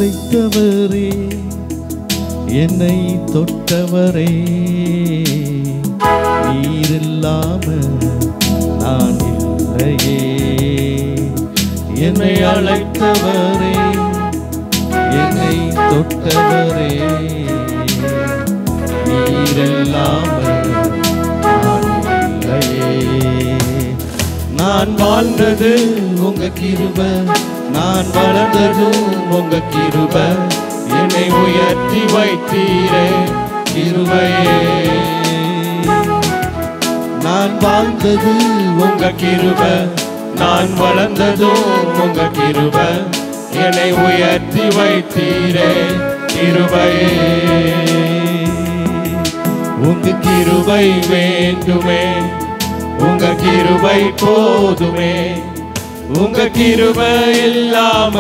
அழைத்தவரே, என்னை தொட்டவரே, நீர் இல்லாம நான் இல்லையே. என்னை அழைத்தவரே, என்னை தொட்டவரே, நீர் இல்லாம நான் இல்லையே. நான் வாழ்ந்தது உங்க கிருபை, நான் வளர்ந்ததும் உங்க கிருபை, என்னை உயர்த்தி வைத்தீரே கிருபையே. நான் வாழ்ந்தது உங்க கிருபை, நான் வளர்ந்ததும் உங்க கிருபை, என்னை உயர்த்தி வைத்தீரே கிருபையே. உங்க கிருபை வேண்டுமே, உங்க கிருபை போதுமே, உங்க கிருபை இல்லாம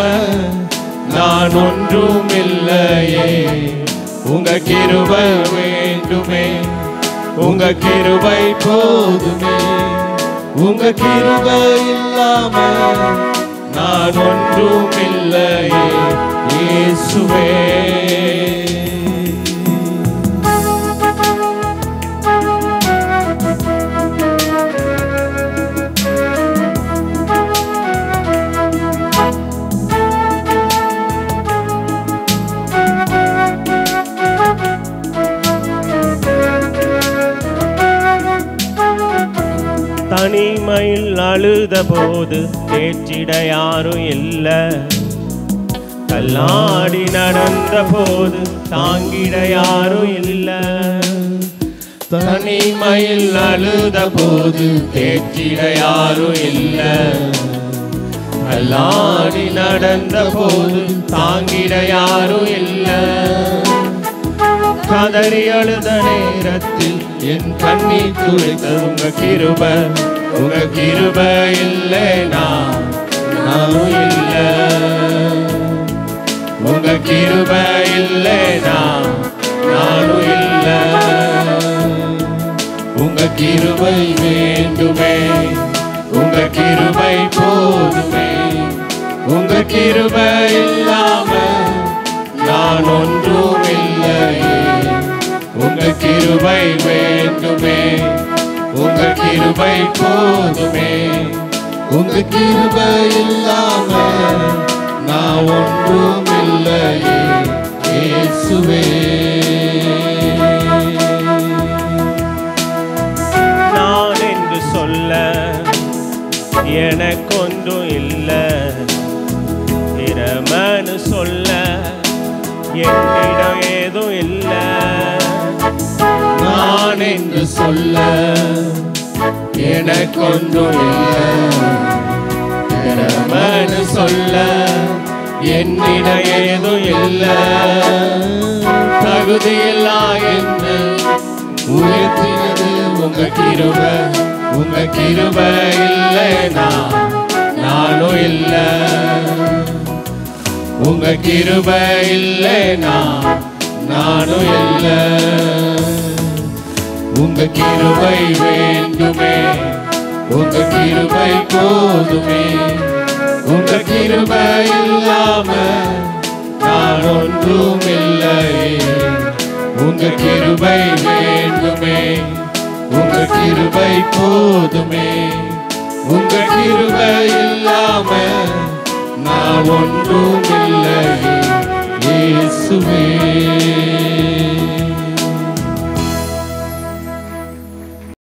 நான் ஒன்றும் இல்லையே. உங்க கிருபை வேண்டுமே, உங்க கிருபை போதுமே, உங்க கிருபை இல்லாம நான் ஒன்றும் இல்லையே இயேசுவே. தனிமையில் அழுத போது தேற்றிட யாரும் இல்ல, தள்ளாடி நடந்த போது தாங்கிட யாரும் இல்ல. தனிமையில் அழுத போது தேற்றிட யாரும் இல்ல, தள்ளாடி நடந்த போது தாங்கிட யாரும் இல்ல. கதறி அழுத நேரத்தில் என் கண்ணீர் துடைத்த உங்க கிருபை, உங்க கிருபை இல்லைனா நானும் இல்ல. உங்க கிருபை இல்லைனா நானும் இல்ல. உங்க கிருபை வேண்டுமே, உங்க கிருபை போதுமே, உங்க கிருபை இல்லாம நான் ஒன்றும் இல்லையே. உங்க கிருபை வேண்டுமே, உங்க கிருபை போதுமே, உங்க கிருபை இல்லாம நான் ஒன்றும் இல்லையே இயேசுவே. நான் என்று சொல்ல எனக்கொன்றும் இல்லை, திறமனு சொல்ல என்னிடம் ஏதும் இல்லை. நான் என்று சொல்ல எனக்கொன்றும் இல்லை, திறமனு சொல்ல என்னிடம் ஏதும் இல்லை. தகுதியில்லா என்று உயர்த்தினது உங்க கிருபை, உங்க கிருபை இல்லைனா நானும் இல்ல. உங்க கிருபை இல்லைனா நானும் இல்ல. உங்க கிருபை வேண்டுமே, உங்க கிருபை போதுமே, உங்க கிருபை இல்லாம நான் ஒன்றும் இல்லையே. உங்க கிருபை வேண்டுமே, உங்க கிருபை போதுமே, உங்க கிருபை இல்லாம நான் ஒன்றும் இல்லையே இயேசுவே.